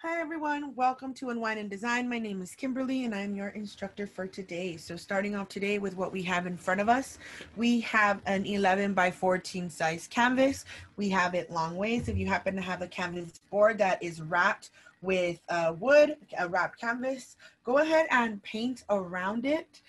Hi everyone, welcome to Unwind and Design. My name is Kimberly and I'm your instructor for today. So starting off today with what we have in front of us, we have an 11 by 14 size canvas. We have it long ways. If you happen to have a canvas board that is wrapped with wood, a wrapped canvas, go ahead and paint around it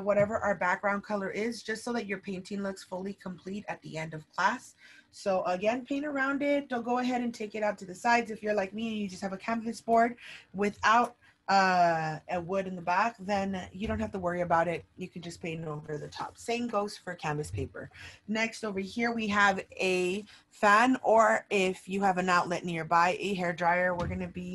whatever our background color is, just so that your painting looks fully complete at the end of class. So again, paint around it. Don't go ahead and take it out to the sides. If you're like me and you just have a canvas board without a wood in the back, then you don't have to worry about it. You can just paint over the top. Same goes for canvas paper. Next, over here we have a fan, or if you have an outlet nearby, a hair dryer. We're going to be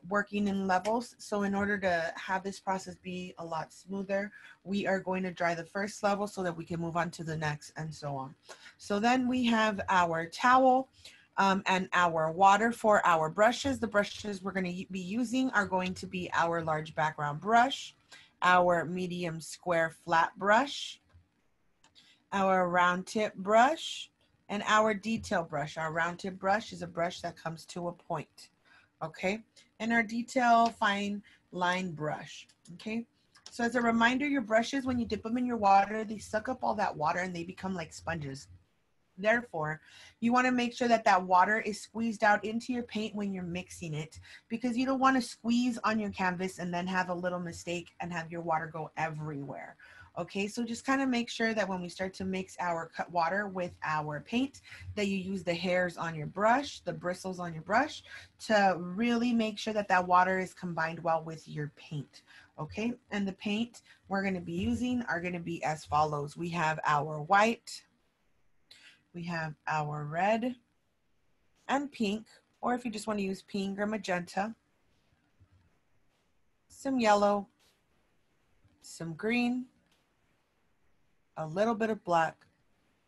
working in levels. So in order to have this process be a lot smoother, we are going to dry the first level so that we can move on to the next and so on. So then we have our towel and our water for our brushes. The brushes we're going to be using are going to be our large background brush, our medium square flat brush, our round tip brush, and our detail brush. Our round tip brush is a brush that comes to a point, okay? And our detail fine line brush, okay? So as a reminder, your brushes, when you dip them in your water, they suck up all that water and they become like sponges. Therefore, you want to make sure that that water is squeezed out into your paint when you're mixing it, because you don't want to squeeze on your canvas and then have a little mistake and have your water go everywhere. Okay, so just kind of make sure that when we start to mix our cut water with our paint, that you use the hairs on your brush, the bristles on your brush, to really make sure that that water is combined well with your paint. Okay, and the paint we're going to be using are going to be as follows. We have our white, we have our red and pink, or if you just want to use pink or magenta, some yellow, some green, a little bit of black,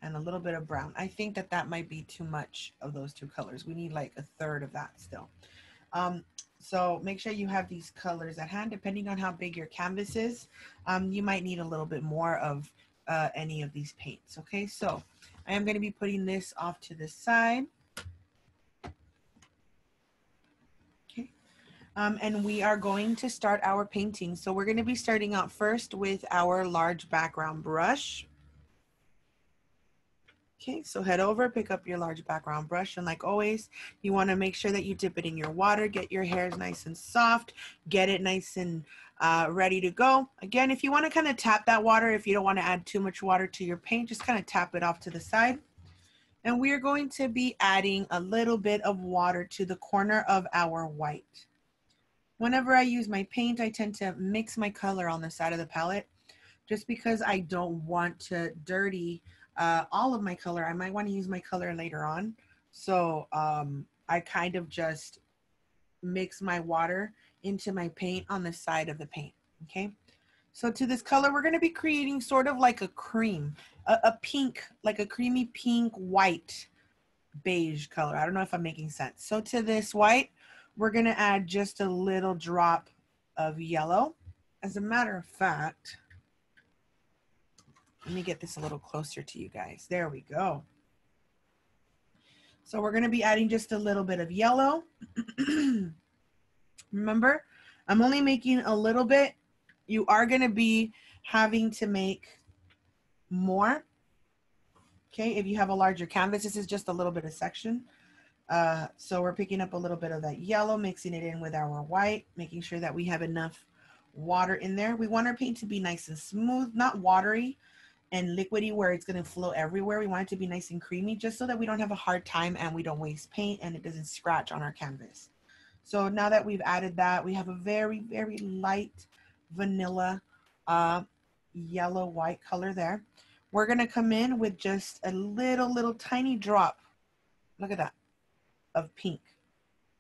and a little bit of brown. I think that that might be too much of those two colors. We need like a third of that still. So make sure you have these colors at hand. Depending on how big your canvas is, you might need a little bit more of any of these paints. Okay, so I am going to be putting this off to the side. Okay. And we are going to start our painting. So we're going to be starting out first with our large background brush. Okay, so head over, pick up your large background brush, and like always, you want to make sure that you dip it in your water, get your hairs nice and soft, get it nice and ready to go. Again, if you want to kind of tap that water, if you don't want to add too much water to your paint, just kind of tap it off to the side. And we are going to be adding a little bit of water to the corner of our white. Whenever I use my paint, I tend to mix my color on the side of the palette just because I don't want to dirty all of my color. I might want to use my color later on. So I kind of just mix my water into my paint on the side of the paint, okay? So to this color, we're going to be creating sort of like a cream, a pink, like a creamy pink, white, beige color. I don't know if I'm making sense. So to this white, we're going to add just a little drop of yellow. As a matter of fact, let me get this a little closer to you guys. There we go. So we're going to be adding just a little bit of yellow. Remember, I'm only making a little bit. You are going to be having to make more. Okay, if you have a larger canvas, this is just a little bit of section. So we're picking up a little bit of that yellow, mixing it in with our white, making sure that we have enough water in there. We want our paint to be nice and smooth, not watery and liquidy where it's going to flow everywhere. We want it to be nice and creamy, just so that we don't have a hard time and we don't waste paint and it doesn't scratch on our canvas. So now that we've added that, we have a very, very light vanilla yellow white color there. We're going to come in with just a little tiny drop, look at that, of pink.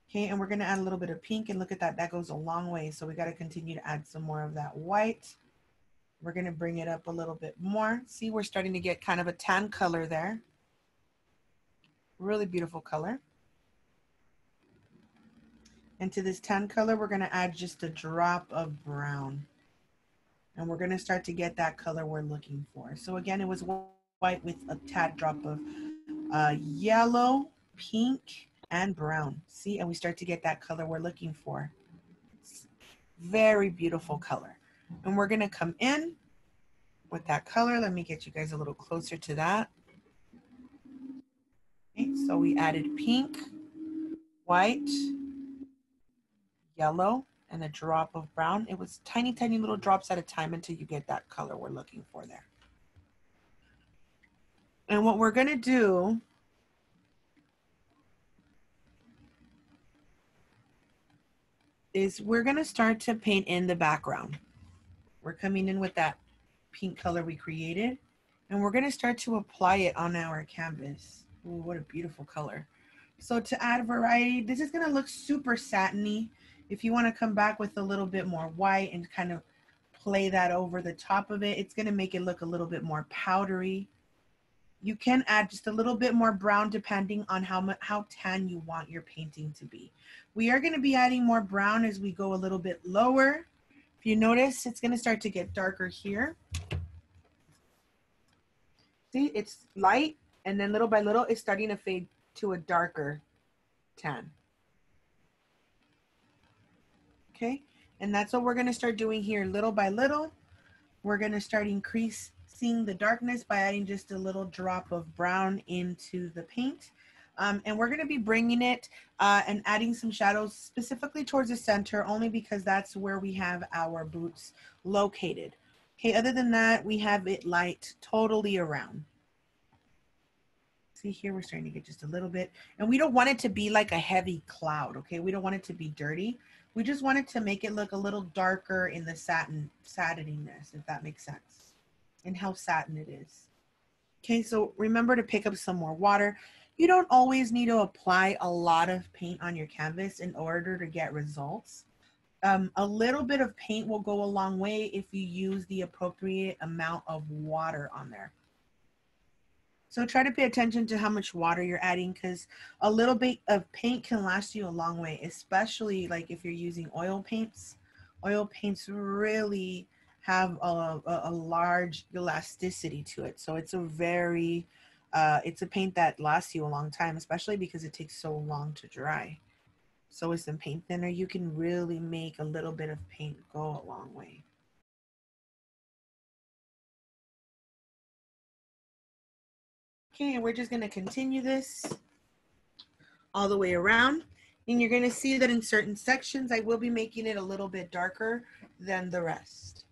Okay, and we're going to add a little bit of pink, and look at that, that goes a long way. So we got to continue to add some more of that white. We're going to bring it up a little bit more. See, we're starting to get kind of a tan color there. Really beautiful color. And to this tan color, we're going to add just a drop of brown. And we're going to start to get that color we're looking for. So again, it was white with a tad drop of yellow, pink, and brown. See, and we start to get that color we're looking for. It's very beautiful color. And we're gonna come in with that color. Let me get you guys a little closer to that. Okay, so we added pink, white, yellow, and a drop of brown. It was tiny, tiny little drops at a time until you get that color we're looking for there. And what we're gonna do is we're gonna start to paint in the background. We're coming in with that pink color we created, and we're gonna start to apply it on our canvas. Ooh, what a beautiful color. So to add variety, this is gonna look super satiny. If you wanna come back with a little bit more white and kind of play that over the top of it, it's gonna make it look a little bit more powdery. You can add just a little bit more brown depending on how tan you want your painting to be. We are gonna be adding more brown as we go a little bit lower. If you notice, it's gonna start to get darker here. See, it's light, and then little by little, it's starting to fade to a darker tan. Okay, and that's what we're gonna start doing here little by little. We're gonna start increasing the darkness by adding just a little drop of brown into the paint. And we're gonna be bringing it and adding some shadows specifically towards the center, only because that's where we have our boots located. Okay, other than that, we have it light totally around. See here, we're starting to get just a little bit, and we don't want it to be like a heavy cloud, okay? We don't want it to be dirty. We just want it to make it look a little darker in the satininess, if that makes sense, and how satin it is. Okay, so remember to pick up some more water. You don't always need to apply a lot of paint on your canvas in order to get results. A little bit of paint will go a long way if you use the appropriate amount of water on there. So try to pay attention to how much water you're adding, because a little bit of paint can last you a long way, especially like if you're using oil paints. Oil paints really have a large elasticity to it. So it's it's a paint that lasts you a long time, especially because it takes so long to dry. So with some paint thinner, you can really make a little bit of paint go a long way. Okay, and we're just gonna continue this all the way around. And you're going to see that in certain sections, I will be making it a little bit darker than the rest.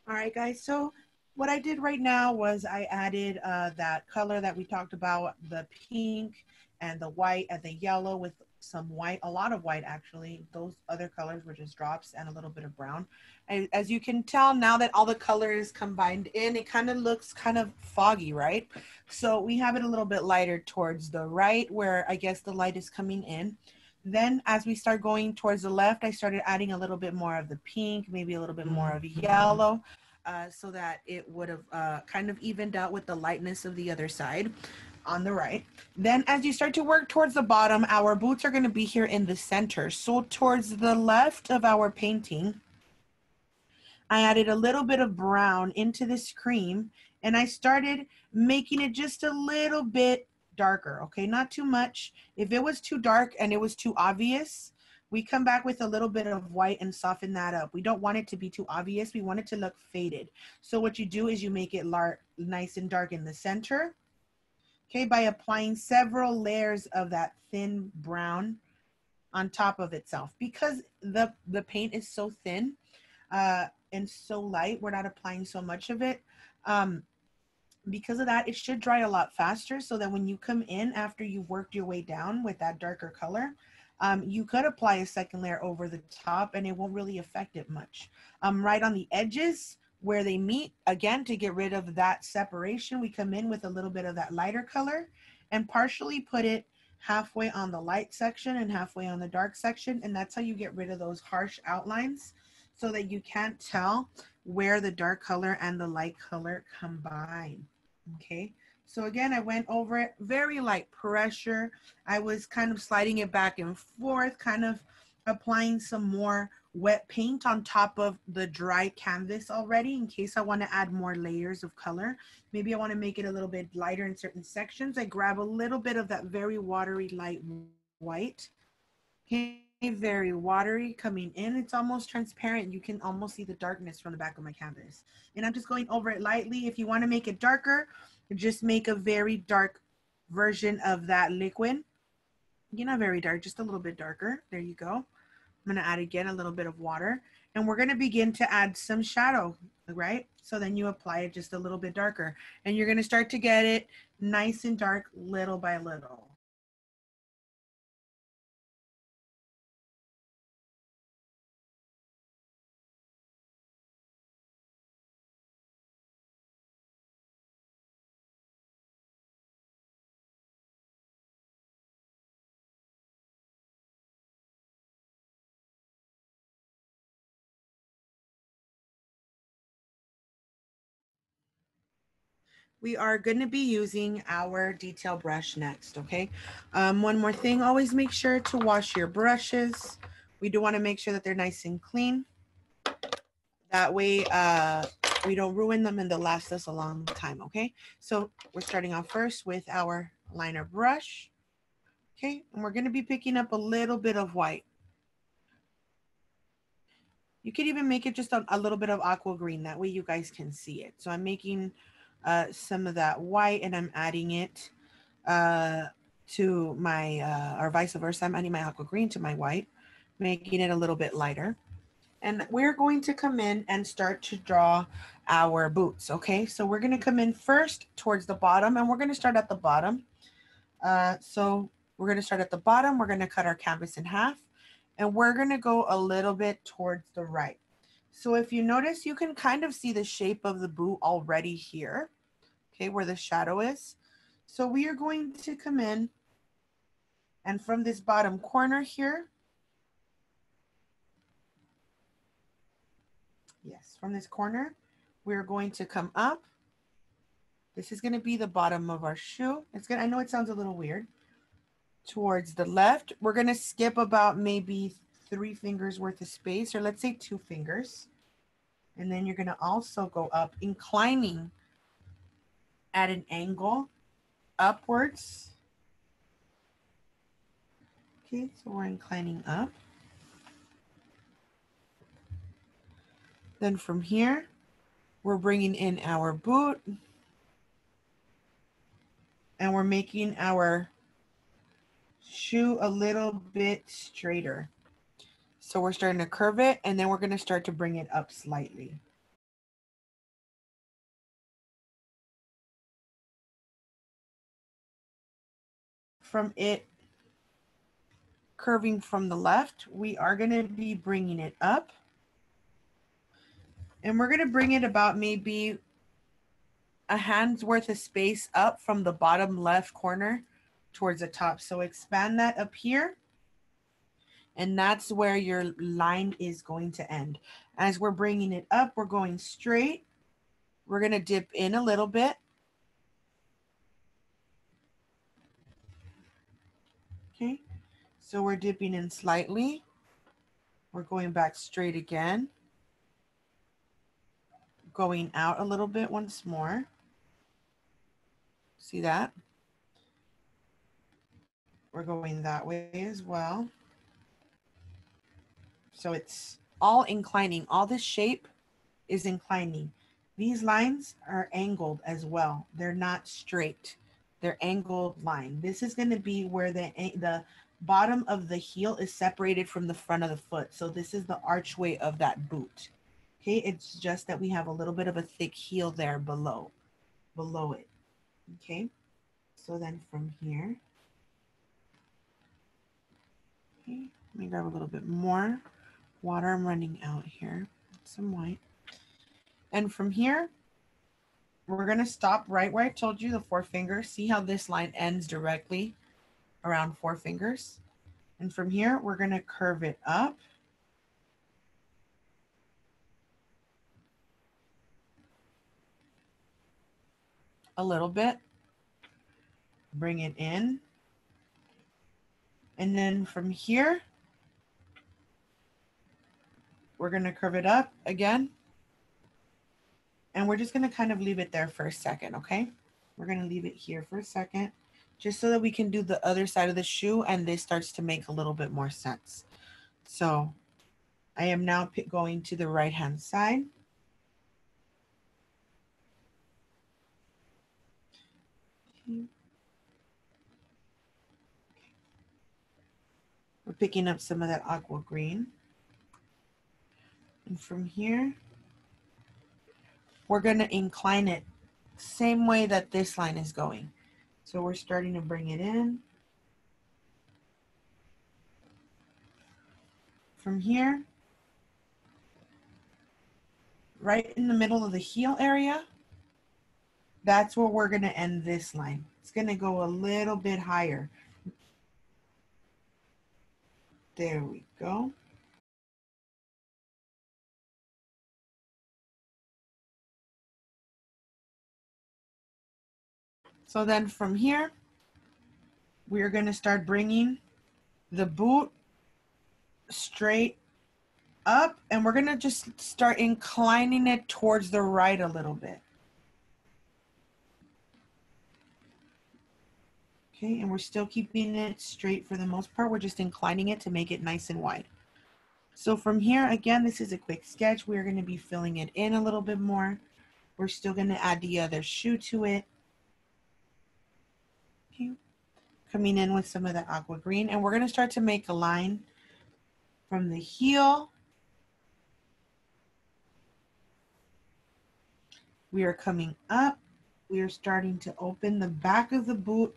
All right, guys. So what I did right now was I added that color that we talked about, the pink and the white and the yellow with some white, a lot of white actually. Those other colors were just drops and a little bit of brown. And as you can tell, now that all the color is combined in, it kind of looks kind of foggy, right? So we have it a little bit lighter towards the right where I guess the light is coming in. Then as we start going towards the left, I started adding a little bit more of the pink, maybe a little bit more of yellow, so that it would have kind of evened out with the lightness of the other side on the right. Then as you start to work towards the bottom, our boots are going to be here in the center. So towards the left of our painting, I added a little bit of brown into this cream and I started making it just a little bit darker, okay? Not too much. If it was too dark and it was too obvious, we come back with a little bit of white and soften that up. We don't want it to be too obvious. We want it to look faded. So what you do is you make it nice and dark in the center, okay, by applying several layers of that thin brown on top of itself. Because the paint is so thin, and so light, we're not applying so much of it. Because of that, it should dry a lot faster so that when you come in after you've worked your way down with that darker color, you could apply a second layer over the top and it won't really affect it much. Right on the edges where they meet, again, to get rid of that separation, we come in with a little bit of that lighter color and partially put it halfway on the light section and halfway on the dark section. And that's how you get rid of those harsh outlines so that you can't tell where the dark color and the light color combine. Okay, so again, I went over it, very light pressure. I was kind of sliding it back and forth, kind of applying some more wet paint on top of the dry canvas already in case I want to add more layers of color. Maybe I want to make it a little bit lighter in certain sections. I grab a little bit of that very watery light white. Okay, very watery coming in. It's almost transparent. You can almost see the darkness from the back of my canvas. And I'm just going over it lightly. If you want to make it darker, just make a very dark version of that liquid. You're not very dark, just a little bit darker. There you go. I'm going to add again a little bit of water. And we're going to begin to add some shadow, right? So then you apply it just a little bit darker. And you're going to start to get it nice and dark little by little. We are going to be using our detail brush next, okay? One more thing, always make sure to wash your brushes. We do want to make sure that they're nice and clean. That way we don't ruin them and they'll last us a long time, okay? So we're starting off first with our liner brush, okay? And we're going to be picking up a little bit of white. You could even make it just a little bit of aqua green. That way you guys can see it. So I'm making some of that white and I'm adding it to my, or vice versa. I'm adding my aqua green to my white, making it a little bit lighter. And we're going to come in and start to draw our boots, okay? So we're gonna come in first towards the bottom and we're gonna start at the bottom. So we're gonna start at the bottom. We're gonna cut our canvas in half and we're gonna go a little bit towards the right. So if you notice, you can kind of see the shape of the boot already here, okay, where the shadow is. So we are going to come in and from this bottom corner here, yes, from this corner, we're going to come up. This is going to be the bottom of our shoe. It's gonna, I know it sounds a little weird. Towards the left, we're going to skip about maybe 3 fingers worth of space, or let's say 2 fingers. And then you're going to also go up, inclining at an angle upwards. Okay, so we're inclining up. Then from here, we're bringing in our boot and we're making our shoe a little bit straighter. So we're starting to curve it and then we're going to start to bring it up slightly. from it curving from the left, we are going to be bringing it up. And we're going to bring it about maybe a hand's worth of space up from the bottom left corner towards the top. So expand that up here. And that's where your line is going to end. As we're bringing it up, we're going straight. We're going to dip in a little bit. Okay, so we're dipping in slightly. We're going back straight again. Going out a little bit once more. See that? We're going that way as well. So it's all inclining. All this shape is inclining. These lines are angled as well. They're not straight. They're angled line. This is going to be where the bottom of the heel is separated from the front of the foot. So this is the archway of that boot. Okay, it's just that we have a little bit of a thick heel there below it. Okay, so then from here, okay, let me grab a little bit more water. I'm running out here. Some white. And from here, we're going to stop right where I told you, the 4 fingers. See how this line ends directly around 4 fingers? And from here, we're going to curve it up. A little bit. Bring it in. And then from here, we're going to curve it up again. And we're just going to kind of leave it there for a second, okay? We're going to leave it here for a second, just so that we can do the other side of the shoe and this starts to make a little bit more sense. So I am now going to the right-hand side. We're picking up some of that aqua green. And from here, we're going to incline it same way that this line is going. So we're starting to bring it in. From here, right in the middle of the heel area, that's where we're going to end this line. It's going to go a little bit higher. There we go. So then from here, we're going to start bringing the boot straight up, and we're going to just start inclining it towards the right a little bit. Okay, and we're still keeping it straight for the most part. We're just inclining it to make it nice and wide. So from here, again, this is a quick sketch. We're going to be filling it in a little bit more. We're still going to add the other shoe to it. Okay. Coming in with some of the aqua green, and we're going to start to make a line from the heel. We are coming up. We are starting to open the back of the boot.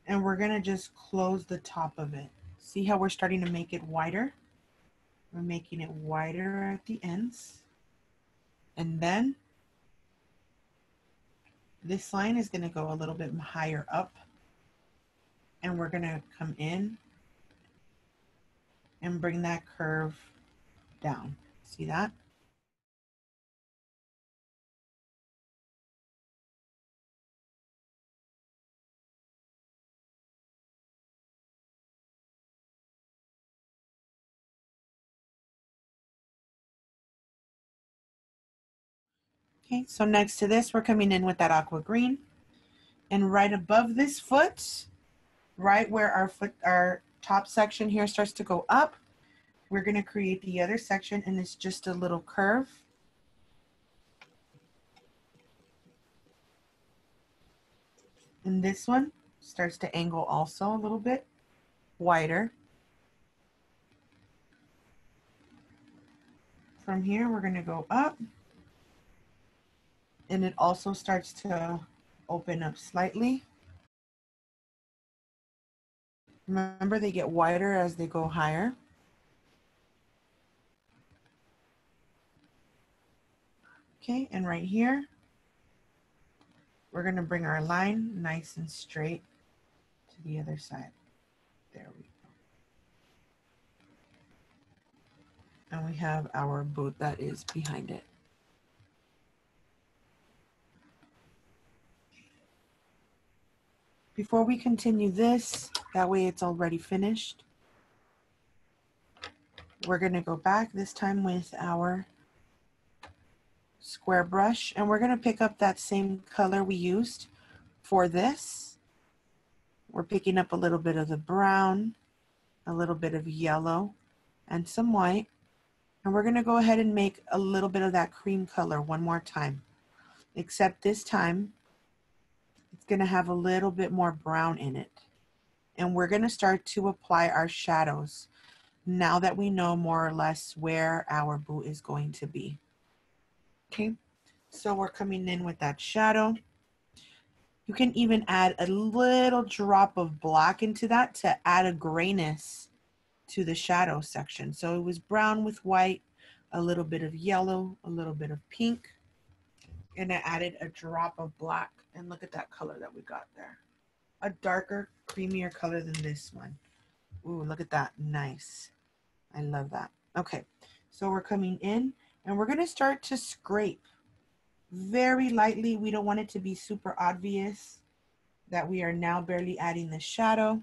And we're going to just close the top of it. See how we're starting to make it wider? We're making it wider at the ends. And then this line is going to go a little bit higher up. And we're going to come in and bring that curve down. See that? Okay, so next to this, we're coming in with that aqua green. And right above this foot, right where our top section here starts to go up, we're going to create the other section, and it's just a little curve. And this one starts to angle also a little bit wider. From here, we're going to go up. And it also starts to open up slightly. Remember, they get wider as they go higher. Okay, and right here, we're going to bring our line nice and straight to the other side. There we go. And we have our boot that is behind it. Before we continue this, that way it's already finished, we're going to go back this time with our square brush, and we're going to pick up that same color we used for this. We're picking up a little bit of the brown, a little bit of yellow, and some white. And we're going to go ahead and make a little bit of that cream color one more time. Except this time, it's going to have a little bit more brown in it. And we're going to start to apply our shadows now that we know more or less where our boot is going to be. Okay, so we're coming in with that shadow. You can even add a little drop of black into that to add a grayness to the shadow section. So it was brown with white, a little bit of yellow, a little bit of pink, and I added a drop of black. And look at that color that we got there. A darker, creamier color than this one. Ooh, look at that. Nice. I love that. Okay, so we're coming in and we're going to start to scrape very lightly. We don't want it to be super obvious that we are now barely adding the shadow.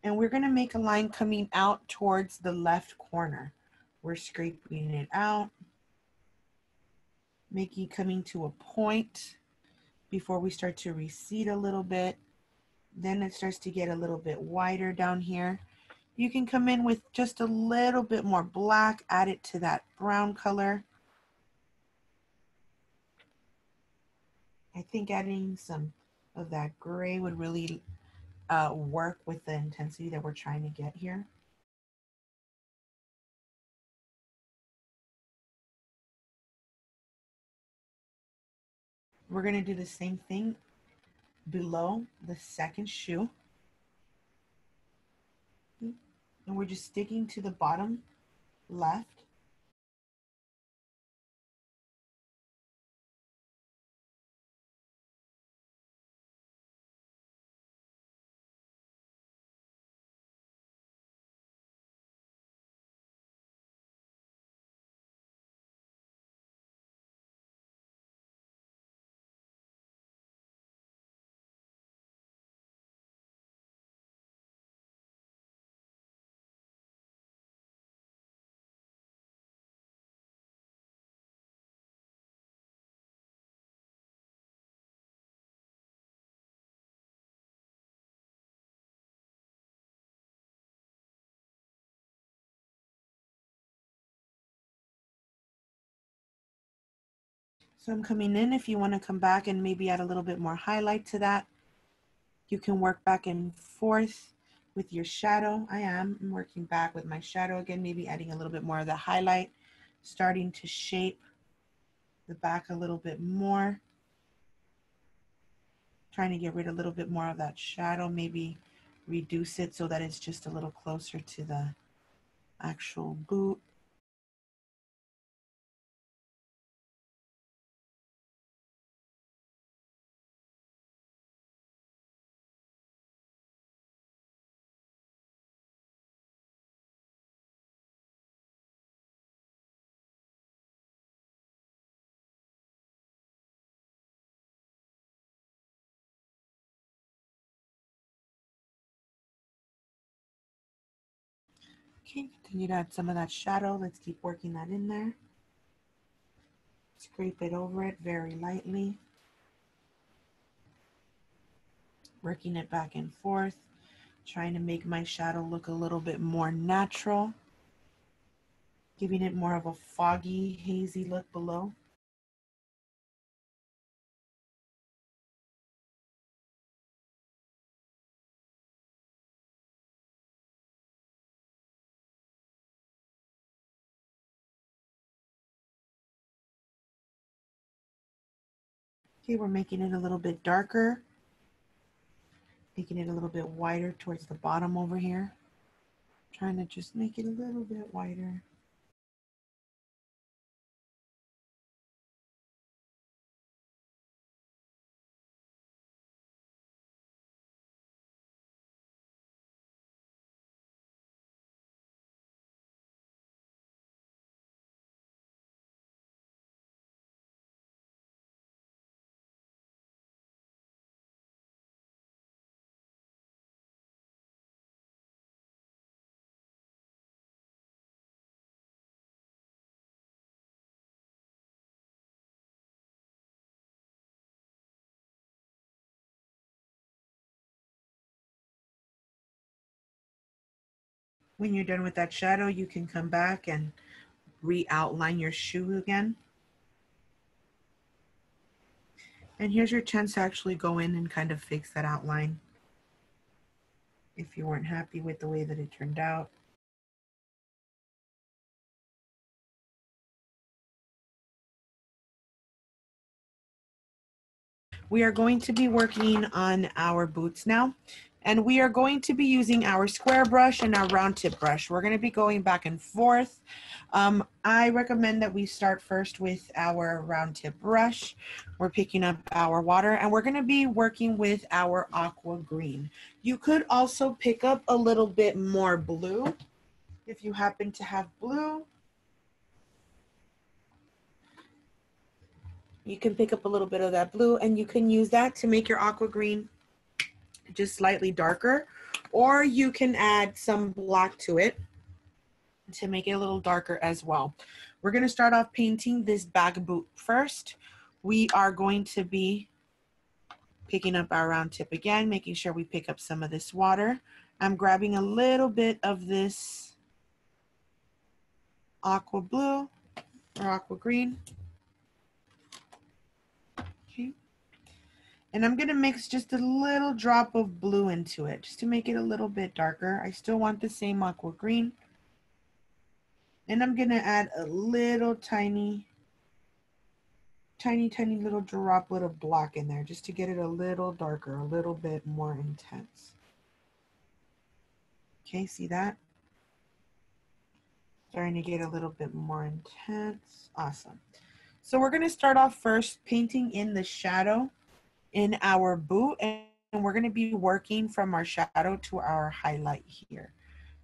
And we're going to make a line coming out towards the left corner. We're scraping it out, coming to a point before we start to recede a little bit. Then it starts to get a little bit wider down here. You can come in with just a little bit more black, add it to that brown color. I think adding some of that gray would really work with the intensity that we're trying to get here. We're going to do the same thing below the second shoe. And we're just sticking to the bottom left. So I'm coming in. If you want to come back and maybe add a little bit more highlight to that, you can work back and forth with your shadow. I'm working back with my shadow again, maybe adding a little bit more of the highlight, starting to shape the back a little bit more, trying to get rid of a little bit more of that shadow, maybe reduce it so that it's just a little closer to the actual boot. Okay, continue to add some of that shadow. Let's keep working that in there. Scrape it over it very lightly. Working it back and forth, trying to make my shadow look a little bit more natural, giving it more of a foggy, hazy look below. Okay, we're making it a little bit darker, making it a little bit wider towards the bottom over here. Trying to just make it a little bit wider. When you're done with that shadow, you can come back and re-outline your shoe again. And here's your chance to actually go in and kind of fix that outline if you weren't happy with the way that it turned out. We are going to be working on our boots now, and we are going to be using our square brush and our round tip brush. We're going to be going back and forth. I recommend that we start first with our round tip brush. We're picking up our water, and we're going to be working with our aqua green. You could also pick up a little bit more blue if you happen to have blue. You can pick up a little bit of that blue, and you can use that to make your aqua green just slightly darker, or you can add some black to it to make it a little darker as well. We're going to start off painting this back boot first. We are going to be picking up our round tip again, making sure we pick up some of this water. I'm grabbing a little bit of this aqua blue or aqua green. Okay. And I'm going to mix just a little drop of blue into it just to make it a little bit darker. I still want the same aqua green. And I'm going to add a little tiny little droplet of black in there just to get it a little darker, a little bit more intense. Okay, see that? Starting to get a little bit more intense. Awesome. So we're going to start off first painting in the shadow in our boot, and we're going to be working from our shadow to our highlight here.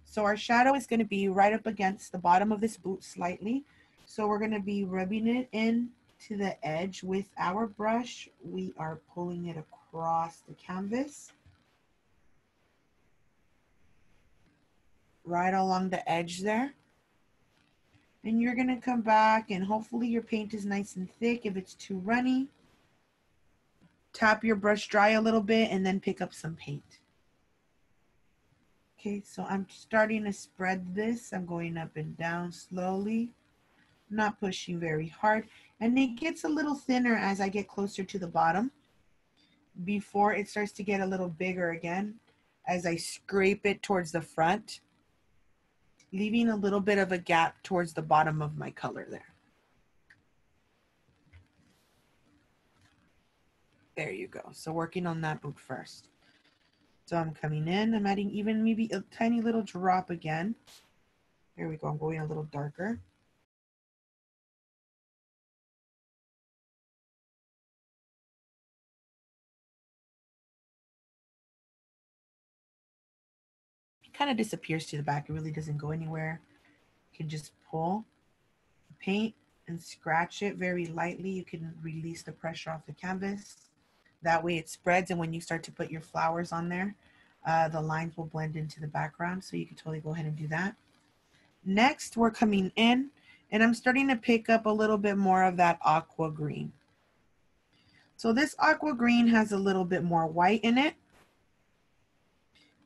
So our shadow is going to be right up against the bottom of this boot slightly. So we're going to be rubbing it in to the edge with our brush. We are pulling it across the canvas, right along the edge there. And you're going to come back, and hopefully your paint is nice and thick. If it's too runny, tap your brush dry a little bit and then pick up some paint. Okay, so I'm starting to spread this. I'm going up and down slowly, not pushing very hard. And it gets a little thinner as I get closer to the bottom before it starts to get a little bigger again as I scrape it towards the front, leaving a little bit of a gap towards the bottom of my color there. There you go. So working on that boot first. So I'm coming in, I'm adding even maybe a tiny little drop again. There we go, I'm going a little darker. It kind of disappears to the back. It really doesn't go anywhere. You can just pull the paint and scratch it very lightly. You can release the pressure off the canvas. That way it spreads, and when you start to put your flowers on there, the lines will blend into the background, so you can totally go ahead and do that. Next, we're coming in, and I'm starting to pick up a little bit more of that aqua green. So this aqua green has a little bit more white in it,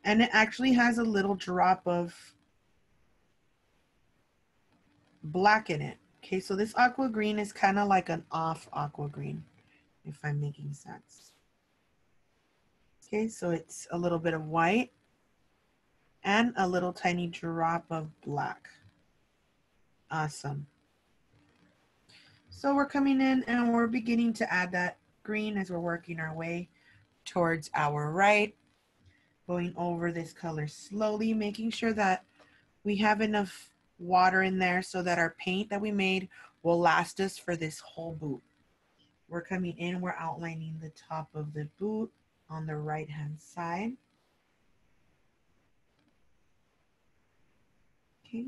and it actually has a little drop of black in it. Okay, so this aqua green is kind of like an off aqua green, if I'm making sense. Okay, so it's a little bit of white and a little tiny drop of black. Awesome. So we're coming in and we're beginning to add that green as we're working our way towards our right. Going over this color slowly, making sure that we have enough water in there so that our paint that we made will last us for this whole boot. We're coming in, we're outlining the top of the boot on the right hand side. Okay.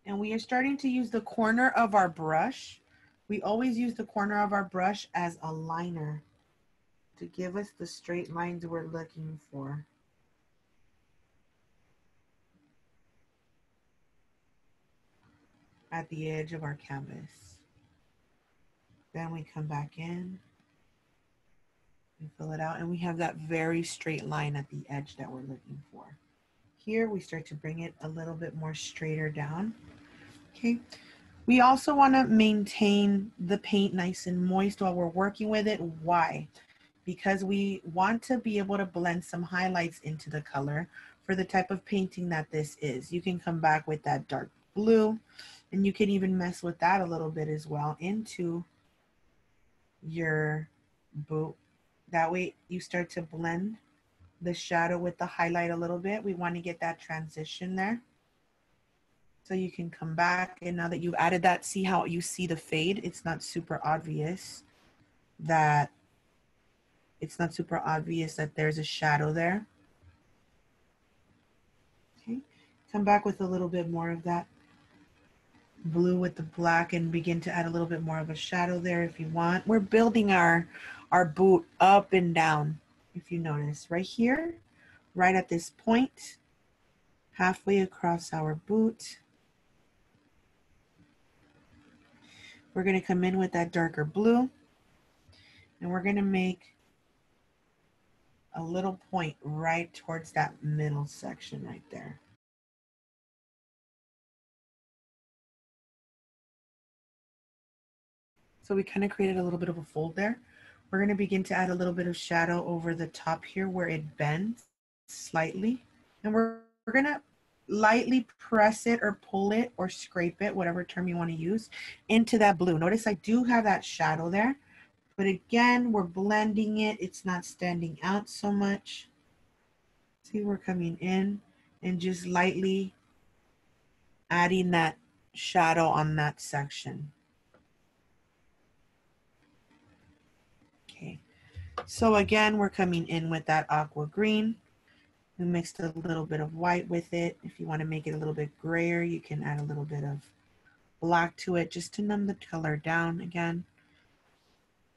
And we are starting to use the corner of our brush. We always use the corner of our brush as a liner to give us the straight lines we're looking for. At the edge of our canvas. Then we come back in and fill it out, and we have that very straight line at the edge that we're looking for. Here we start to bring it a little bit more straighter down. Okay. We also want to maintain the paint nice and moist while we're working with it. Why? Because we want to be able to blend some highlights into the color for the type of painting that this is. You can come back with that dark blue, and you can even mess with that a little bit as well into your boot. That way you start to blend the shadow with the highlight a little bit. We want to get that transition there. So you can come back, and now that you've added that, see how you see the fade? It's not super obvious that there's a shadow there. Okay, come back with a little bit more of that blue with the black and begin to add a little bit more of a shadow there if you want. We're building our boot up and down. If you notice right here, right at this point, halfway across our boot, we're going to come in with that darker blue, and we're going to make a little point right towards that middle section right there. So we kind of created a little bit of a fold there. We're going to begin to add a little bit of shadow over the top here where it bends slightly. And we're going to lightly press it or pull it or scrape it, whatever term you want to use, into that blue. Notice I do have that shadow there, but again, we're blending it. It's not standing out so much. See, we're coming in and just lightly adding that shadow on that section. Okay, so again, we're coming in with that aqua green. We mixed a little bit of white with it. If you want to make it a little bit grayer, you can add a little bit of black to it just to numb the color down again.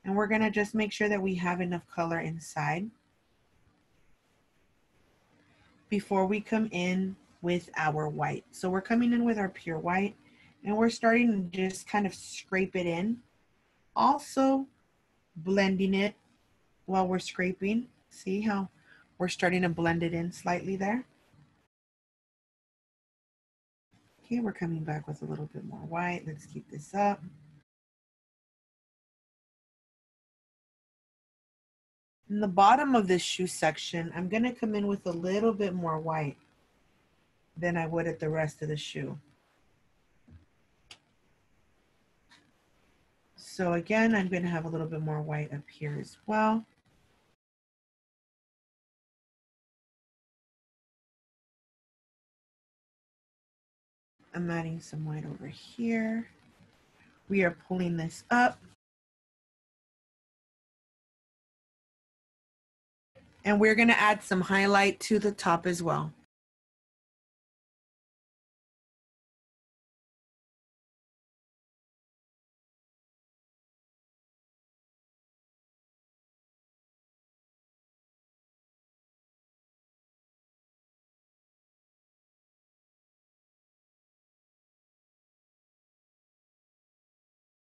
And we're going to just make sure that we have enough color inside before we come in with our white. So we're coming in with our pure white, and we're starting to just kind of scrape it in. Also blending it while we're scraping. See how we're starting to blend it in slightly there? Okay, we're coming back with a little bit more white. Let's keep this up. In the bottom of this shoe section, I'm going to come in with a little bit more white than I would at the rest of the shoe. So again, I'm going to have a little bit more white up here as well. I'm adding some white over here. We are pulling this up. And we're going to add some highlight to the top as well.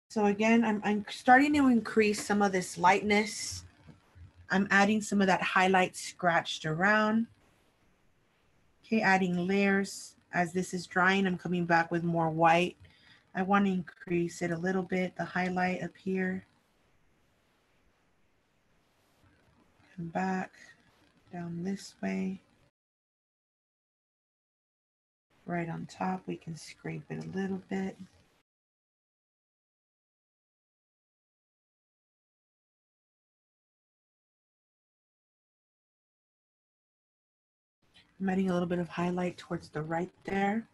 So again, I'm starting to increase some of this lightness. I'm adding some of that highlight scratched around. Okay, adding layers. As this is drying, I'm coming back with more white. I want to increase it a little bit, the highlight up here. Come back down this way. Right on top, we can scrape it a little bit. I'm adding a little bit of highlight towards the right there.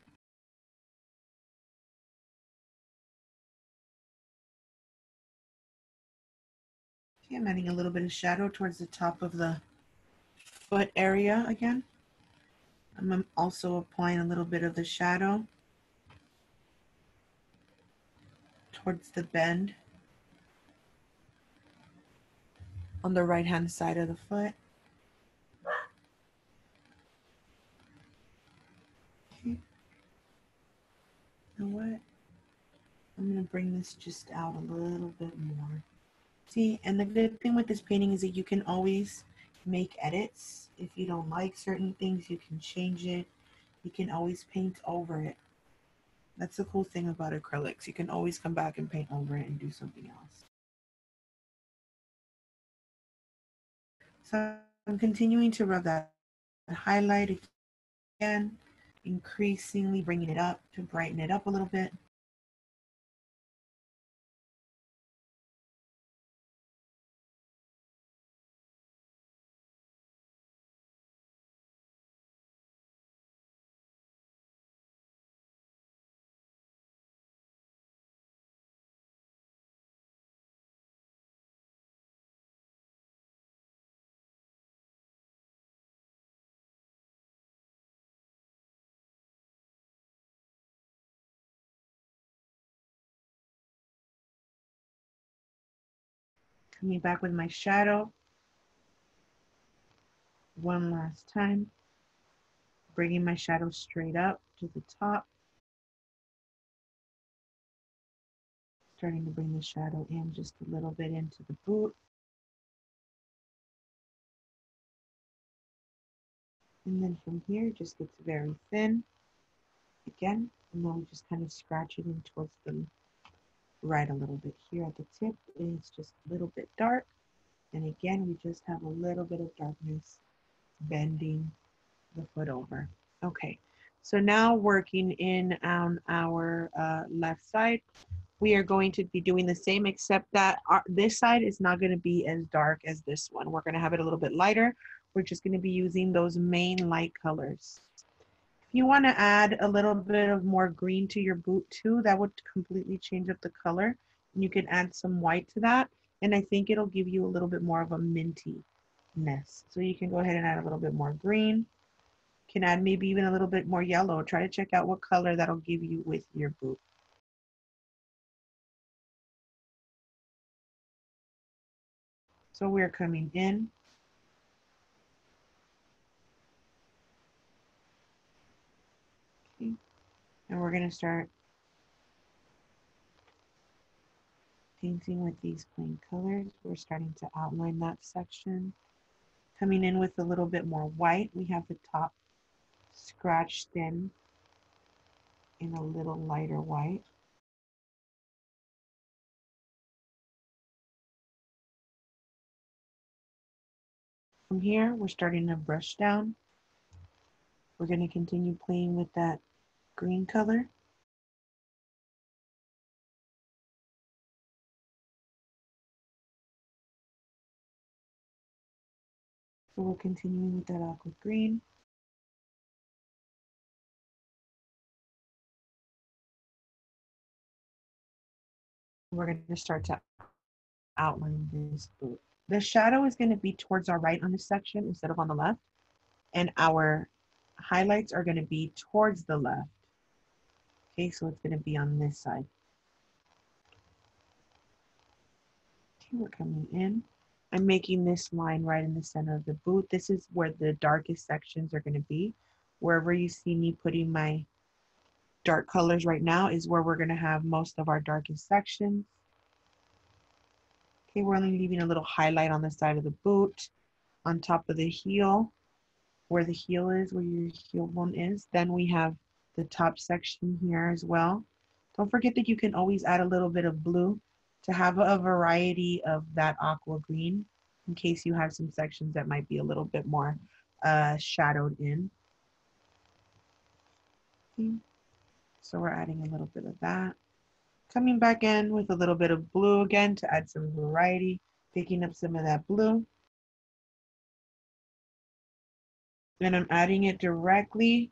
Okay, I'm adding a little bit of shadow towards the top of the foot area again. I'm also applying a little bit of the shadow towards the bend on the right hand side of the foot. Okay. You know what? I'm going to bring this just out a little bit more. See, and the good thing with this painting is that you can always make edits. If you don't like certain things, you can change it. You can always paint over it. That's the cool thing about acrylics. You can always come back and paint over it and do something else. So I'm continuing to rub that highlight again, increasingly bringing it up to brighten it up a little bit. Coming back with my shadow one last time, bringing my shadow straight up to the top, starting to bring the shadow in just a little bit into the boot. And then from here, it just gets very thin again, and then we just kind of scratch it in towards the right a little bit here at the tip. It's just a little bit dark. And again, we just have a little bit of darkness bending the foot over. Okay, so now working in on our left side, we are going to be doing the same, except that this side is not going to be as dark as this one. We're going to have it a little bit lighter. We're just going to be using those main light colors. If you want to add a little bit of more green to your boot too, that would completely change up the color. And you can add some white to that. And I think it'll give you a little bit more of a mintiness. So you can go ahead and add a little bit more green. You can add maybe even a little bit more yellow. Try to check out what color that'll give you with your boot. So we're coming in. Okay. And we're going to start painting with these plain colors. We're starting to outline that section. Coming in with a little bit more white, we have the top scratched in a little lighter white. From here, we're starting to brush down. We're going to continue playing with that green color. So we're continuing with that aqua green. We're going to start to outline this boot. The shadow is going to be towards our right on this section instead of on the left. And our highlights are going to be towards the left. Okay, so it's going to be on this side. Okay, we're coming in. I'm making this line right in the center of the boot. This is where the darkest sections are going to be. Wherever you see me putting my dark colors right now is where we're going to have most of our darkest sections. Okay, we're only leaving a little highlight on the side of the boot, on top of the heel, where the heel is, where your heel bone is. Then we have the top section here as well. Don't forget that you can always add a little bit of blue to have a variety of that aqua green in case you have some sections that might be a little bit more shadowed in. Okay. So we're adding a little bit of that. Coming back in with a little bit of blue again to add some variety, picking up some of that blue. And I'm adding it directly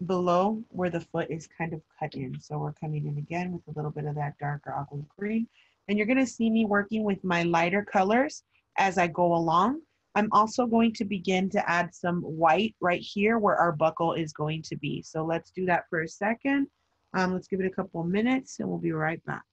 below where the foot is kind of cut in. So we're coming in again with a little bit of that darker aqua green. And you're gonna see me working with my lighter colors as I go along. I'm also going to begin to add some white right here where our buckle is going to be. So let's do that for a second. Let's give it a couple of minutes and we'll be right back.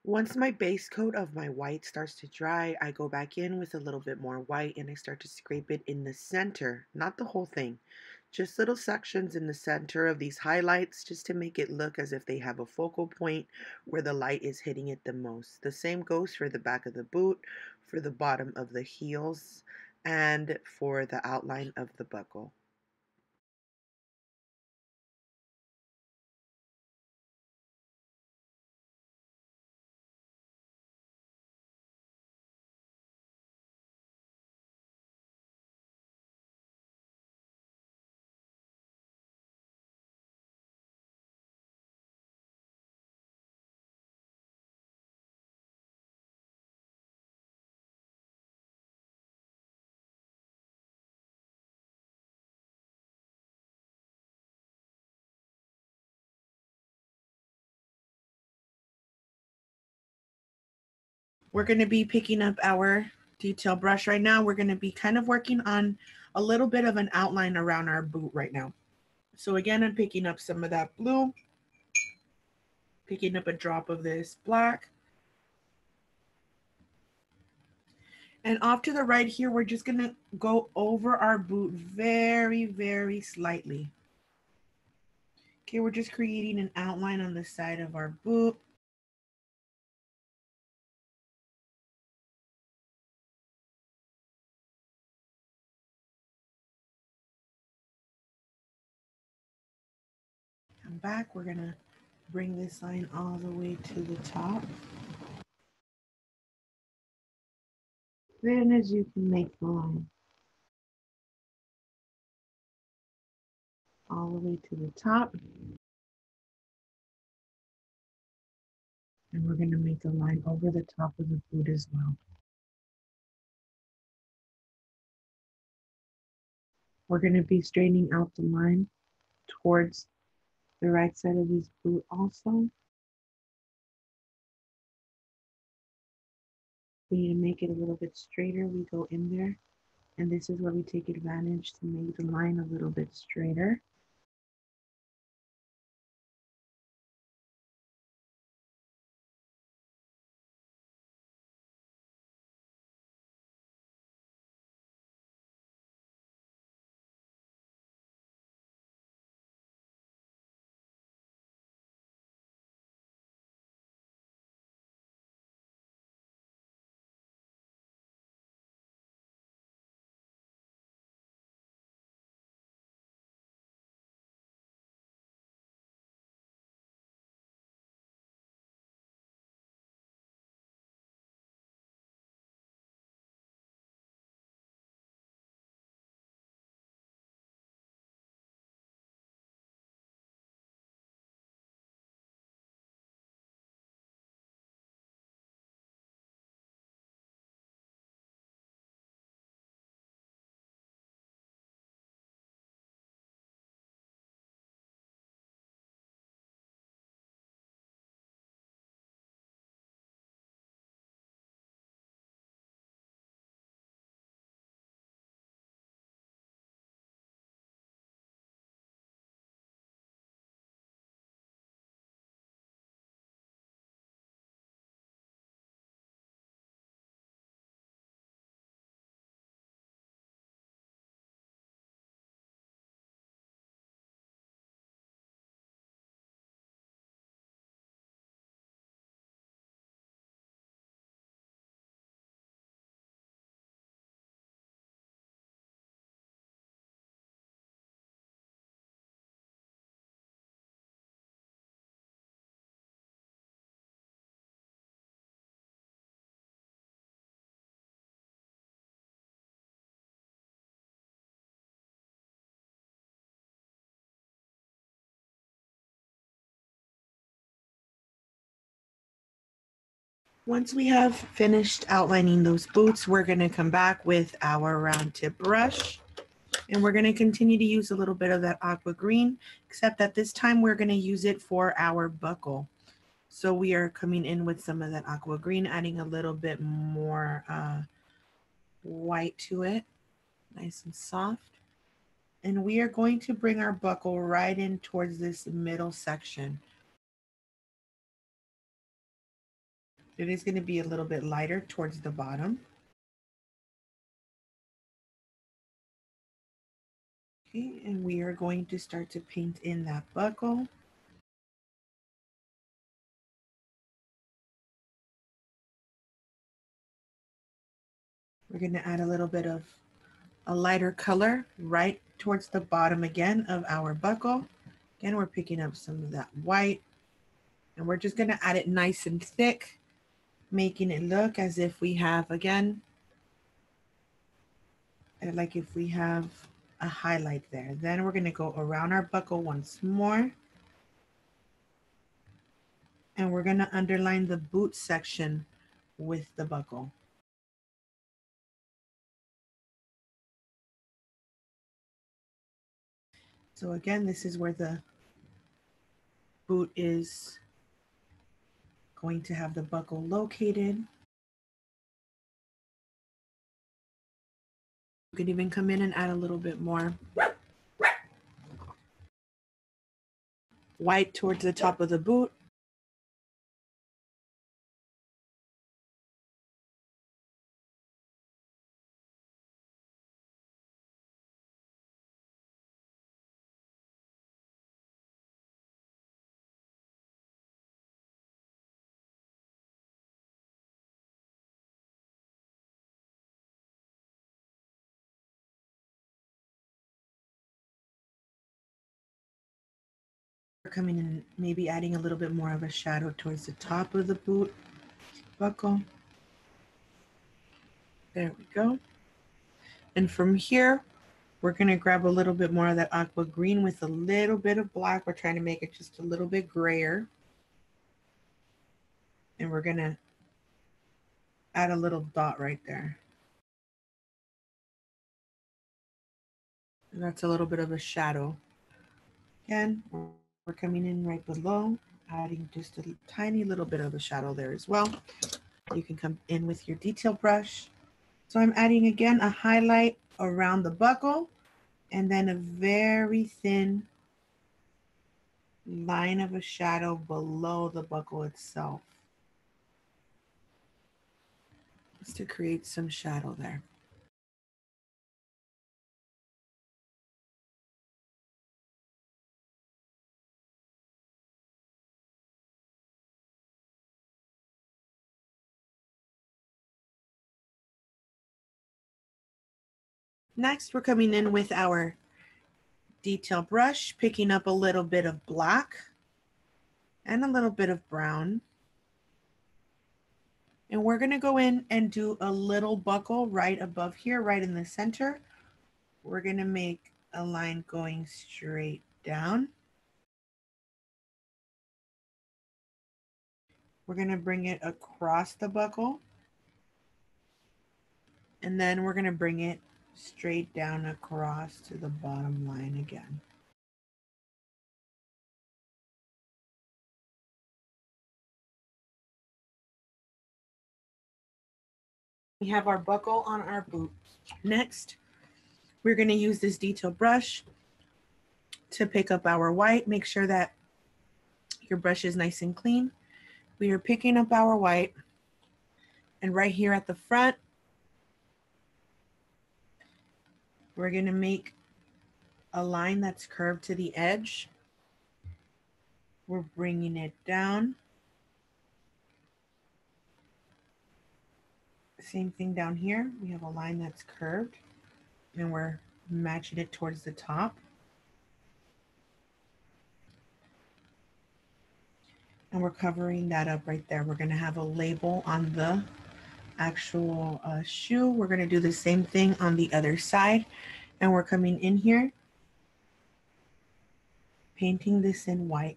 Once my base coat of my white starts to dry, I go back in with a little bit more white and I start to scrape it in the center, not the whole thing, just little sections in the center of these highlights just to make it look as if they have a focal point where the light is hitting it the most. The same goes for the back of the boot, for the bottom of the heels, and for the outline of the buckle. We're going to be picking up our detail brush right now. We're going to be kind of working on a little bit of an outline around our boot right now. So again, I'm picking up some of that blue, picking up a drop of this black. And off to the right here, we're just going to go over our boot very, very slightly. Okay, we're just creating an outline on the side of our boot. Come back, we're going to bring this line all the way to the top. Then as you can make the line all the way to the top. And we're going to make a line over the top of the boot as well. We're going to be straightening out the line towards the right side of this boot also. We need to make it a little bit straighter. We go in there, and this is where we take advantage to make the line a little bit straighter. Once we have finished outlining those boots, we're going to come back with our round tip brush. And we're going to continue to use a little bit of that aqua green, except that this time we're going to use it for our buckle. So we are coming in with some of that aqua green, adding a little bit more white to it, nice and soft. And we are going to bring our buckle right in towards this middle section. It is going to be a little bit lighter towards the bottom. Okay, and we are going to start to paint in that buckle. We're going to add a little bit of a lighter color right towards the bottom again of our buckle. Again, we're picking up some of that white, and we're just going to add it nice and thick, making it look as if we have, again, like if we have a highlight there. Then we're going to go around our buckle once more, and we're going to underline the boot section with the buckle. So again, this is where the boot is going to have the buckle located. You could even come in and add a little bit more white towards the top of the boot. Coming in, maybe adding a little bit more of a shadow towards the top of the boot buckle. There we go. And from here, we're going to grab a little bit more of that aqua green with a little bit of black. We're trying to make it just a little bit grayer. And we're going to add a little dot right there. And that's a little bit of a shadow. Again, we're coming in right below, adding just a tiny little bit of a shadow there as well. You can come in with your detail brush. So I'm adding again a highlight around the buckle and then a very thin line of a shadow below the buckle itself, just to create some shadow there. Next, we're coming in with our detail brush, picking up a little bit of black and a little bit of brown. And we're gonna go in and do a little buckle right above here, right in the center. We're gonna make a line going straight down. We're gonna bring it across the buckle. And then we're gonna bring it straight down across to the bottom line again. We have our buckle on our boot. Next, we're going to use this detail brush to pick up our white. Make sure that your brush is nice and clean. We are picking up our white, and right here at the front, we're going to make a line that's curved to the edge. We're bringing it down. Same thing down here. We have a line that's curved, and we're matching it towards the top. And we're covering that up right there. We're going to have a label on the actual shoe. We're going to do the same thing on the other side. And we're coming in here, painting this in white.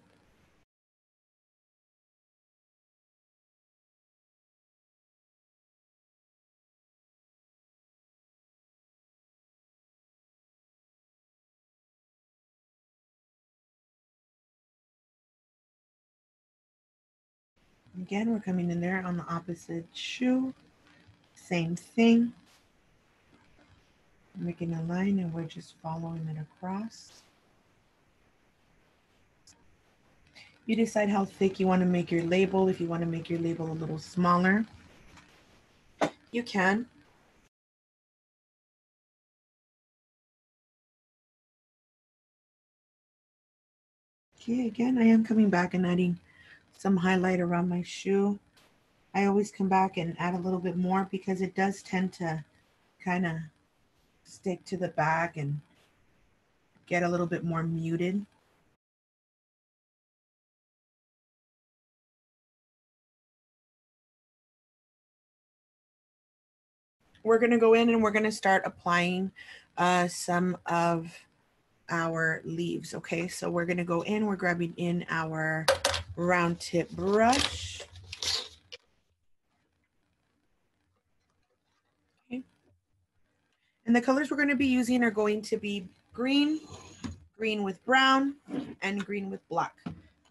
Again, we're coming in there on the opposite shoe. Same thing. Making a line and we're just following it across. You decide how thick you want to make your label. If you want to make your label a little smaller, you can. Okay, again, I am coming back and adding some highlight around my shoe. I always come back and add a little bit more because it does tend to kind of stick to the back and get a little bit more muted. We're going to go in and we're going to start applying some of our leaves. Okay, so we're going to go in, we're grabbing in our round tip brush. Okay. And the colors we're going to be using are going to be green, green with brown, and green with black.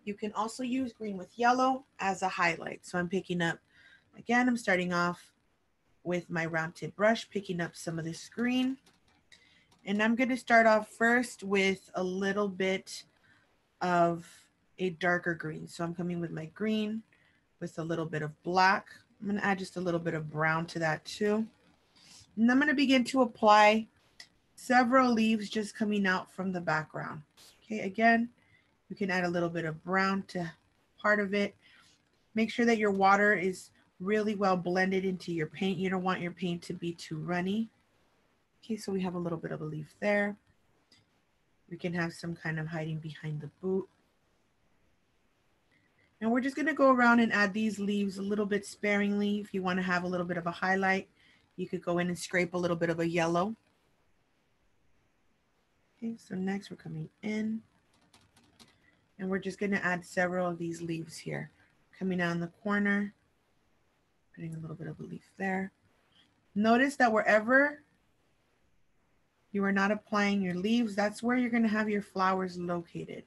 You can also use green with yellow as a highlight. So I'm picking up, again, I'm starting off with my round tip brush, picking up some of this green. And I'm going to start off first with a little bit of a darker green. So I'm coming with my green with a little bit of black. I'm going to add just a little bit of brown to that too. And I'm going to begin to apply several leaves just coming out from the background. Okay, again, you can add a little bit of brown to part of it. Make sure that your water is really well blended into your paint. You don't want your paint to be too runny. Okay, so we have a little bit of a leaf there. We can have some kind of hiding behind the boot. And we're just going to go around and add these leaves a little bit sparingly. If you want to have a little bit of a highlight, you could go in and scrape a little bit of a yellow. Okay, so next we're coming in and we're just going to add several of these leaves here. Coming down the corner, putting a little bit of a leaf there. Notice that wherever you are not applying your leaves, that's where you're going to have your flowers located.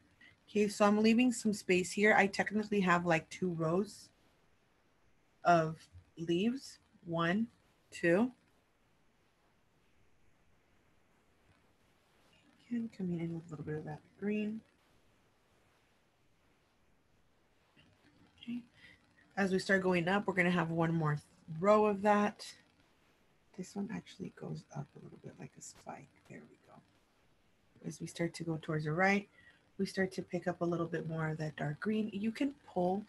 Okay, so I'm leaving some space here. I technically have like 2 rows of leaves. 1, 2. Again, coming in with a little bit of that green. Okay. As we start going up, we're going to have 1 more row of that. This one actually goes up a little bit like a spike. There we go. As we start to go towards the right, we start to pick up a little bit more of that dark green. You can pull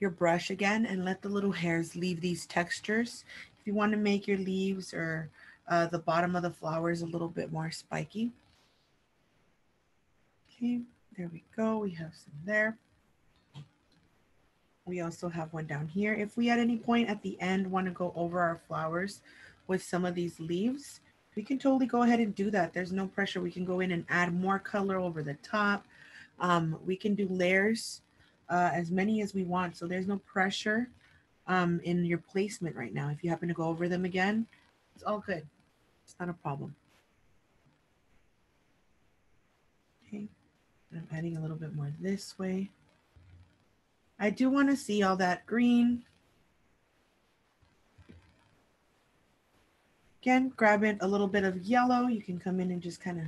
your brush again and let the little hairs leave these textures. If you want to make your leaves or the bottom of the flowers a little bit more spiky. Okay, there we go. We have some there. We also have one down here. If we at any point at the end want to go over our flowers with some of these leaves, we can totally go ahead and do that. There's no pressure. We can go in and add more color over the top. We can do layers, as many as we want. So there's no pressure in your placement right now. If you happen to go over them again, it's all good. It's not a problem. Okay, I'm adding a little bit more this way. I do want to see all that green. Again, grab it a little bit of yellow. You can come in and just kind of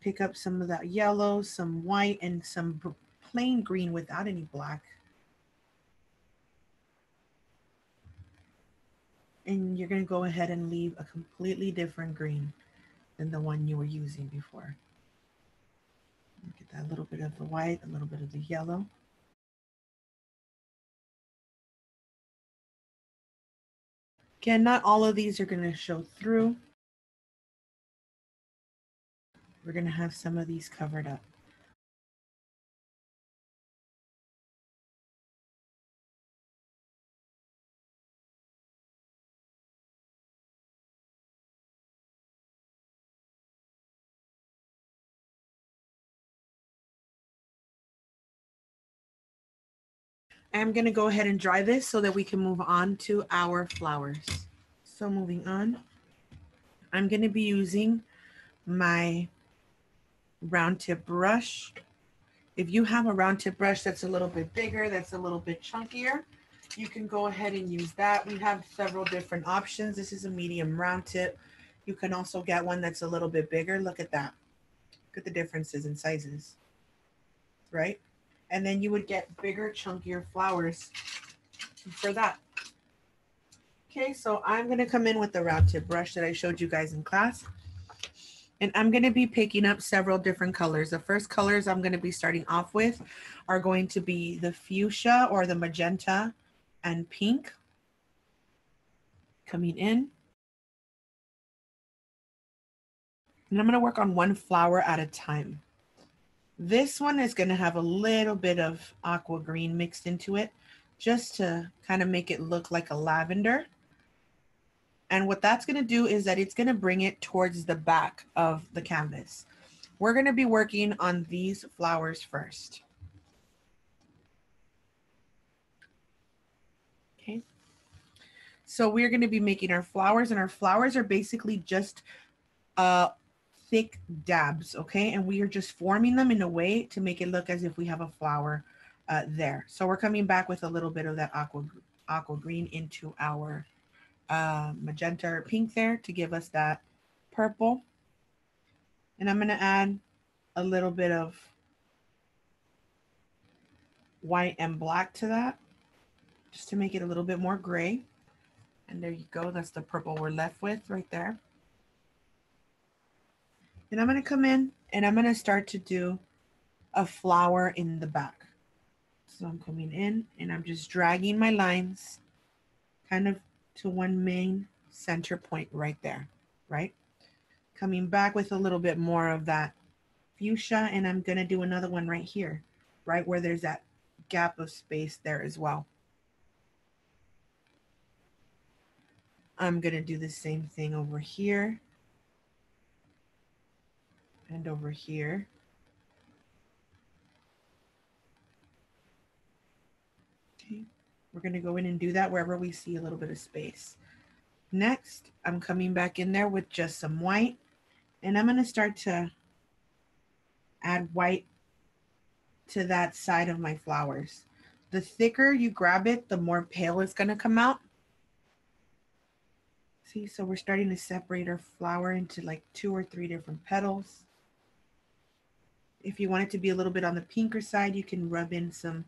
pick up some of that yellow, some white, and some plain green without any black. And you're going to go ahead and leave a completely different green than the one you were using before. Get that little bit of the white, a little bit of the yellow. Again, not all of these are going to show through. We're going to have some of these covered up. I'm going to go ahead and dry this so that we can move on to our flowers. So moving on, I'm going to be using my round tip brush. If you have a round tip brush that's a little bit bigger, that's a little bit chunkier, you can go ahead and use that. We have several different options. This is a medium round tip. You can also get one that's a little bit bigger. Look at that. Look at the differences in sizes, right? And then you would get bigger, chunkier flowers for that. Okay, so I'm gonna come in with the round tip brush that I showed you guys in class. And I'm gonna be picking up several different colors. The first colors I'm gonna be starting off with are going to be the fuchsia or the magenta and pink. Coming in. And I'm gonna work on one flower at a time. This one is gonna have a little bit of aqua green mixed into it, just to kind of make it look like a lavender. And what that's gonna do is that it's gonna bring it towards the back of the canvas. We're gonna be working on these flowers first. Okay. So we're gonna be making our flowers, and our flowers are basically just thick dabs, okay? And we are just forming them in a way to make it look as if we have a flower there. So we're coming back with a little bit of that aqua green into our magenta or pink there to give us that purple. And I'm gonna add a little bit of white and black to that, just to make it a little bit more gray. And there you go, that's the purple we're left with right there. And I'm gonna come in and I'm gonna start to do a flower in the back. So I'm coming in and I'm just dragging my lines kind of to one main center point right there, right? Coming back with a little bit more of that fuchsia, and I'm gonna do another one right here, right where there's that gap of space there as well. I'm gonna do the same thing over here and over here. Okay, we're gonna go in and do that wherever we see a little bit of space. Next, I'm coming back in there with just some white, and I'm gonna start to add white to that side of my flowers. The thicker you grab it, the more pale it's gonna come out. See, so we're starting to separate our flower into like 2 or 3 different petals. If you want it to be a little bit on the pinker side, you can rub in some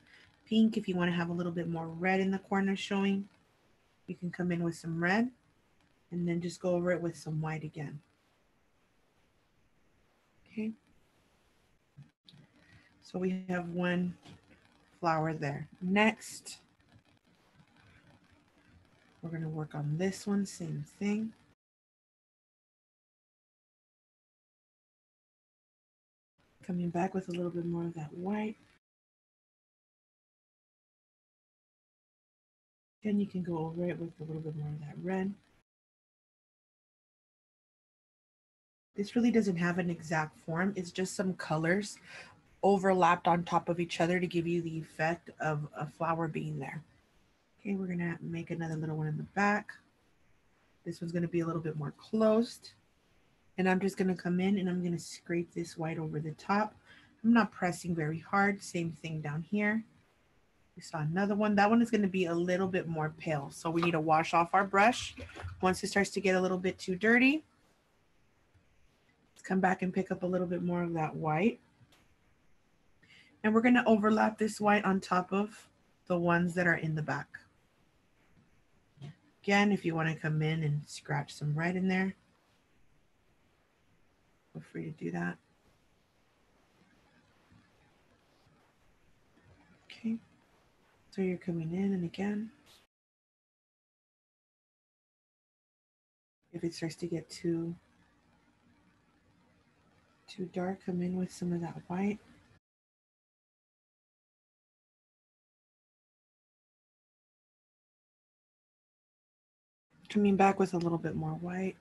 pink. If you want to have a little bit more red in the corner showing, you can come in with some red and then just go over it with some white again. Okay. So we have one flower there. Next, we're going to work on this one, same thing. Coming back with a little bit more of that white. Then you can go over it with a little bit more of that red. This really doesn't have an exact form. It's just some colors overlapped on top of each other to give you the effect of a flower being there. Okay, we're gonna make another little one in the back. This one's gonna be a little bit more closed. And I'm just gonna come in and I'm gonna scrape this white over the top. I'm not pressing very hard. Same thing down here. We saw another one. That one is gonna be a little bit more pale. So we need to wash off our brush. Once it starts to get a little bit too dirty, let's come back and pick up a little bit more of that white. And we're gonna overlap this white on top of the ones that are in the back. Again, if you want to come in and scratch some red in there, feel free to do that. Okay, so you're coming in, and again, if it starts to get too dark, come in with some of that white. Coming back with a little bit more white.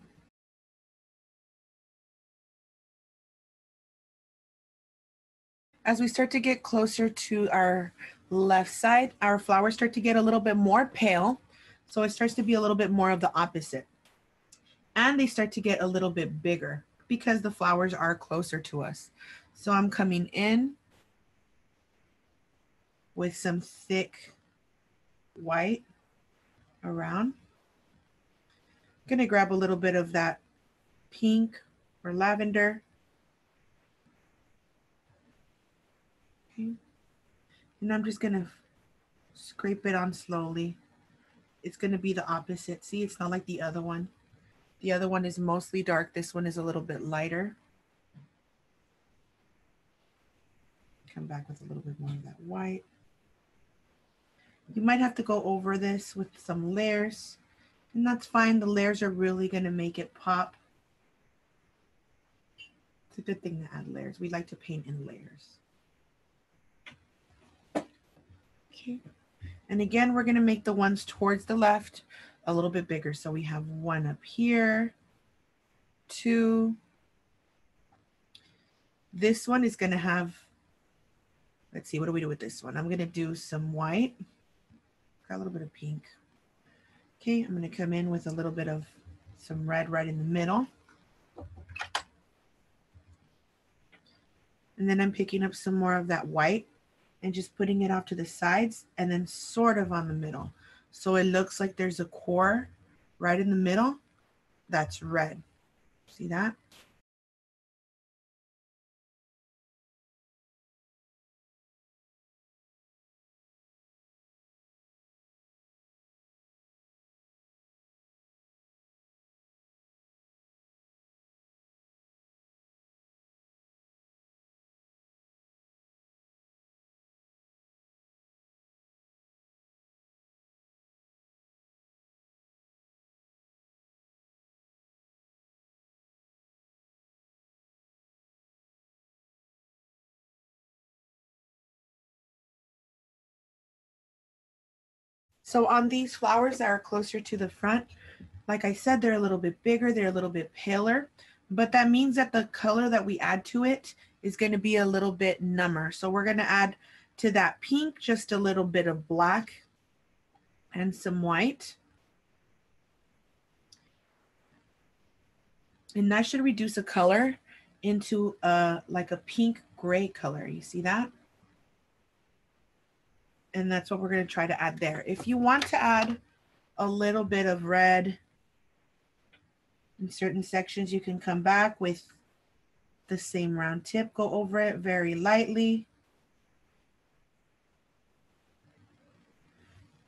As we start to get closer to our left side, our flowers start to get a little bit more pale. So it starts to be a little bit more of the opposite. And they start to get a little bit bigger because the flowers are closer to us. So I'm coming in with some thick white around. I'm gonna grab a little bit of that pink or lavender. Okay. And I'm just gonna scrape it on slowly. It's gonna be the opposite. See, it's not like the other one. The other one is mostly dark. This one is a little bit lighter. Come back with a little bit more of that white. You might have to go over this with some layers, and that's fine. The layers are really gonna make it pop. It's a good thing to add layers. We like to paint in layers. Okay. And again, we're gonna make the ones towards the left a little bit bigger. So we have one up here, two. This one is gonna have, let's see, what do we do with this one? I'm gonna do some white. Got a little bit of pink. Okay, I'm gonna come in with a little bit of some red right in the middle. And then I'm picking up some more of that white and just putting it off to the sides and then sort of on the middle. So it looks like there's a core right in the middle that's red. See that? So on these flowers that are closer to the front, like I said, they're a little bit bigger, they're a little bit paler, but that means that the color that we add to it is going to be a little bit number. So we're going to add to that pink just a little bit of black and some white. And that should reduce the color into like a pink gray color. You see that? And that's what we're going to try to add there. If you want to add a little bit of red in certain sections, you can come back with the same round tip, go over it very lightly.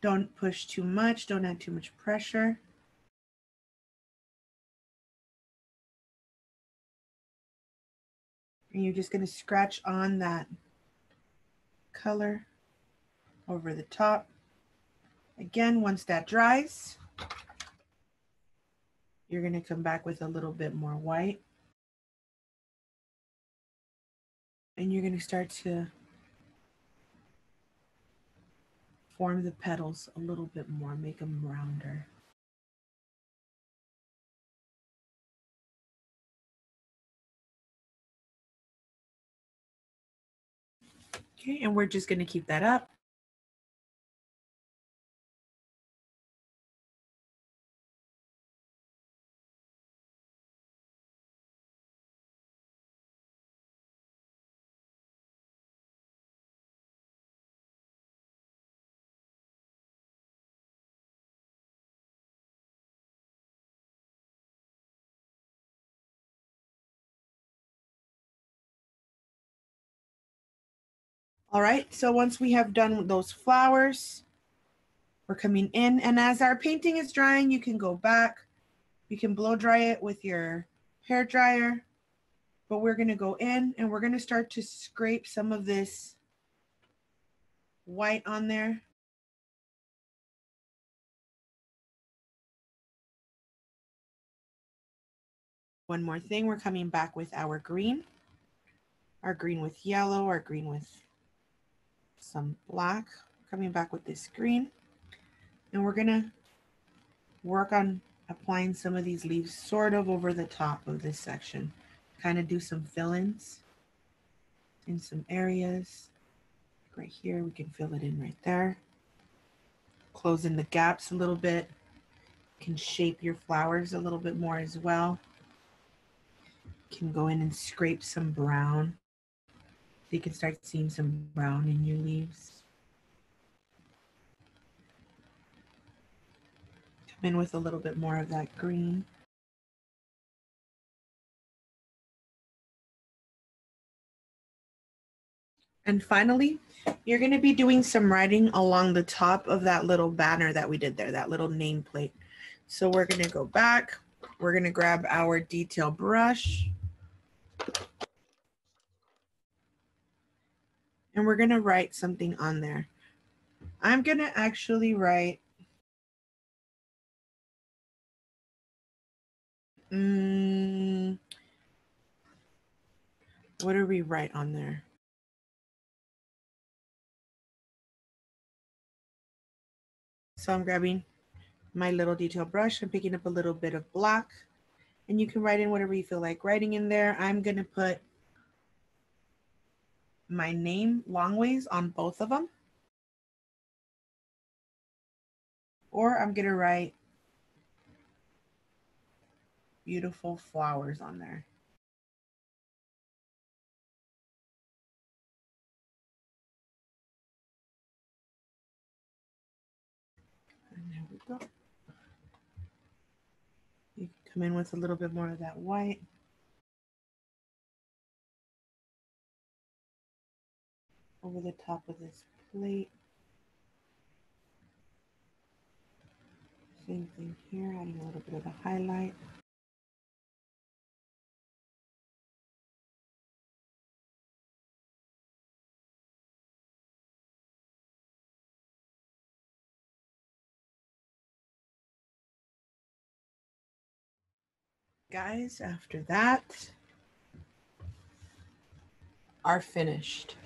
Don't push too much, don't add too much pressure. And you're just going to scratch on that color over the top. Again, once that dries, you're going to come back with a little bit more white. And you're going to start to form the petals a little bit more, make them rounder. Okay, and we're just going to keep that up. All right, so once we have done with those flowers, we're coming in, and as our painting is drying, you can go back. You can blow dry it with your hair dryer, but we're gonna go in and we're gonna start to scrape some of this white on there. One more thing, we're coming back with our green with yellow, our green with some black. Coming back with this green, and we're gonna work on applying some of these leaves sort of over the top of this section. Kind of do some fill-ins in some areas. Right here, we can fill it in right there. Close in the gaps a little bit. Can shape your flowers a little bit more as well. Can go in and scrape some brown. So you can start seeing some brown in your leaves. Come in with a little bit more of that green. And finally, You're going to be doing some writing along the top of that little banner that we did there, that little nameplate. So we're going to go back. We're going to grab our detail brush. And we're going to write something on there. I'm going to actually write, what do we write on there? So I'm grabbing my little detail brush. I'm picking up a little bit of black, and you can write in whatever you feel like writing in there. I'm going to put my name long ways on both of them. Or I'm going to write beautiful flowers on there. And there we go. You can come in with a little bit more of that white. Over the top of this plate. Same thing here, adding a little bit of the highlight. Guys, after that, are finished.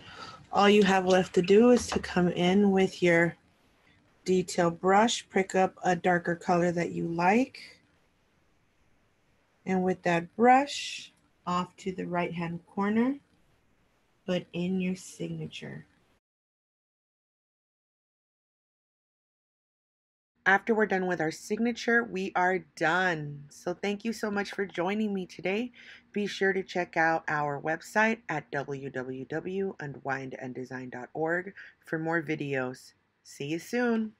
All you have left to do is to come in with your detail brush, pick up a darker color that you like, and with that brush, off to the right hand corner, put in your signature. After we're done with our signature, we are done. So thank you so much for joining me today. Be sure to check out our website at www.unwindanddesign.org for more videos. See you soon.